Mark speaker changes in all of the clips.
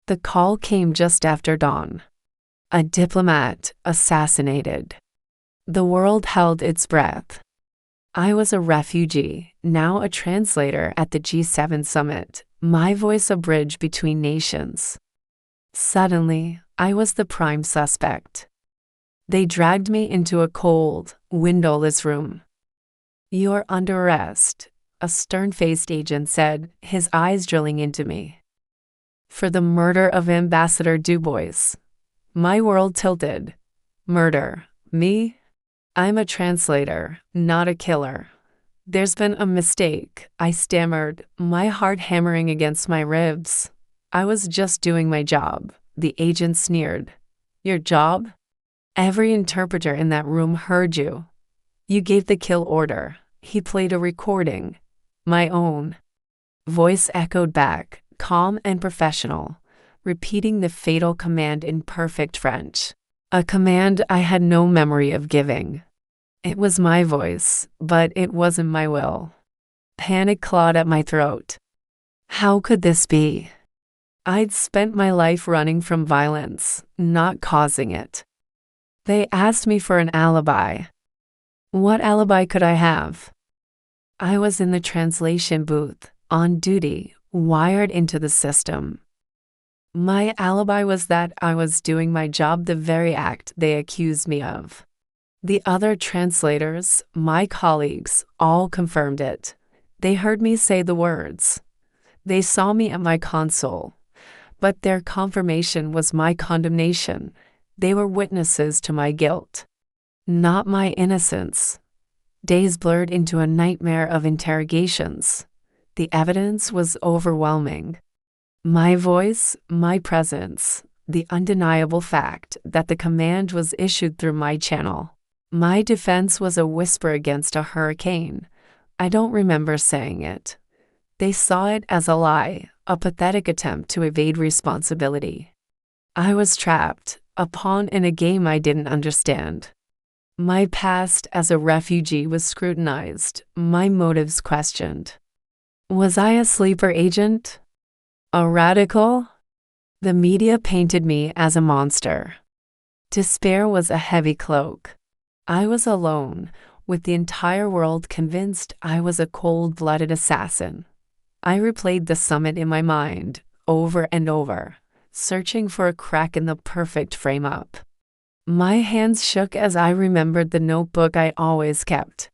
Speaker 1: The call came just after dawn. A diplomat assassinated. The world held its breath. I was a refugee, now a translator at the G7 summit, my voice a bridge between nations. Suddenly, I was the prime suspect. They dragged me into a cold, windowless room. "You're under arrest," a stern-faced agent said, his eyes drilling into me. "For the murder of Ambassador Dubois." My world tilted. Murder? Me? I'm a translator, not a killer. "There's been a mistake," I stammered, my heart hammering against my ribs. "I was just doing my job," the agent sneered. "Your job? Every interpreter in that room heard you. You gave the kill order." He played a recording. My own voice echoed back, calm and professional, repeating the fatal command in perfect French. A command I had no memory of giving. It was my voice, but it wasn't my will. Panic clawed at my throat. How could this be? I'd spent my life running from violence, not causing it. They asked me for an alibi. What alibi could I have? I was in the translation booth, on duty, wired into the system. My alibi was that I was doing my job, the very act they accused me of. The other translators, my colleagues, all confirmed it. They heard me say the words. They saw me at my console. But their confirmation was my condemnation. They were witnesses to my guilt, not my innocence. Days blurred into a nightmare of interrogations. The evidence was overwhelming. My voice, my presence, the undeniable fact that the command was issued through my channel. My defense was a whisper against a hurricane. I don't remember saying it. They saw it as a lie, a pathetic attempt to evade responsibility. I was trapped, a pawn in a game I didn't understand. My past as a refugee was scrutinized, my motives questioned. Was I a sleeper agent? A radical? The media painted me as a monster. Despair was a heavy cloak. I was alone, with the entire world convinced I was a cold-blooded assassin. I replayed the summit in my mind, over and over, searching for a crack in the perfect frame-up. My hands shook as I remembered the notebook I always kept.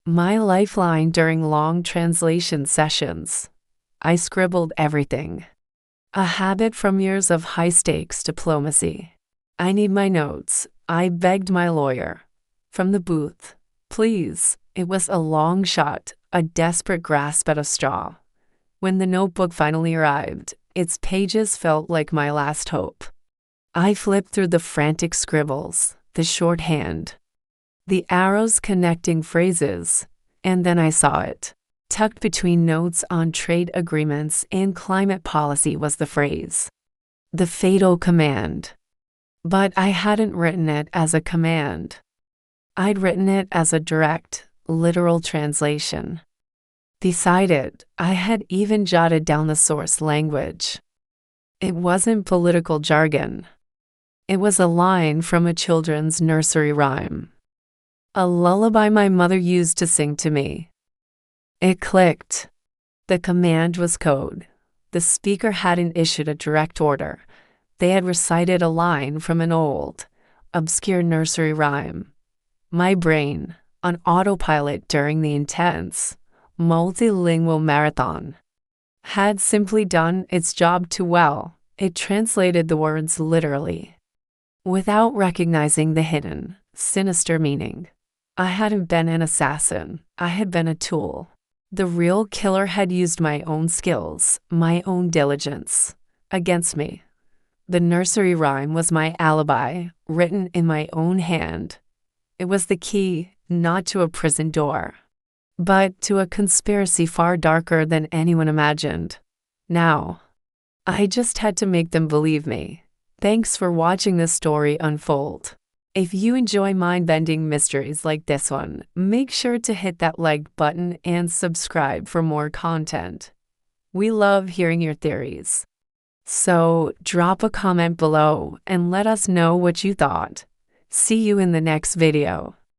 Speaker 1: My lifeline during long translation sessions. I scribbled everything. A habit from years of high-stakes diplomacy. "I need my notes," I begged my lawyer. From the booth. "Please." It was a long shot, a desperate grasp at a straw. When the notebook finally arrived, its pages felt like my last hope. I flipped through the frantic scribbles, the shorthand, the arrows connecting phrases, and then I saw it. Tucked between notes on trade agreements and climate policy was the phrase, "the fatal command." But I hadn't written it as a command. I'd written it as a direct, literal translation. Beside it, I had even jotted down the source language. It wasn't political jargon. It was a line from a children's nursery rhyme. A lullaby my mother used to sing to me. It clicked. The command was code. The speaker hadn't issued a direct order. They had recited a line from an old, obscure nursery rhyme. My brain, on autopilot during the intense, multilingual marathon, had simply done its job too well. It translated the words literally, without recognizing the hidden, sinister meaning. I hadn't been an assassin. I had been a tool. The real killer had used my own skills, my own diligence, against me. The nursery rhyme was my alibi, written in my own hand. It was the key, not to a prison door, but to a conspiracy far darker than anyone imagined. Now, I just had to make them believe me. Thanks for watching this story unfold. If you enjoy mind-bending mysteries like this one, make sure to hit that like button and subscribe for more content. We love hearing your theories. So drop a comment below and let us know what you thought. See you in the next video.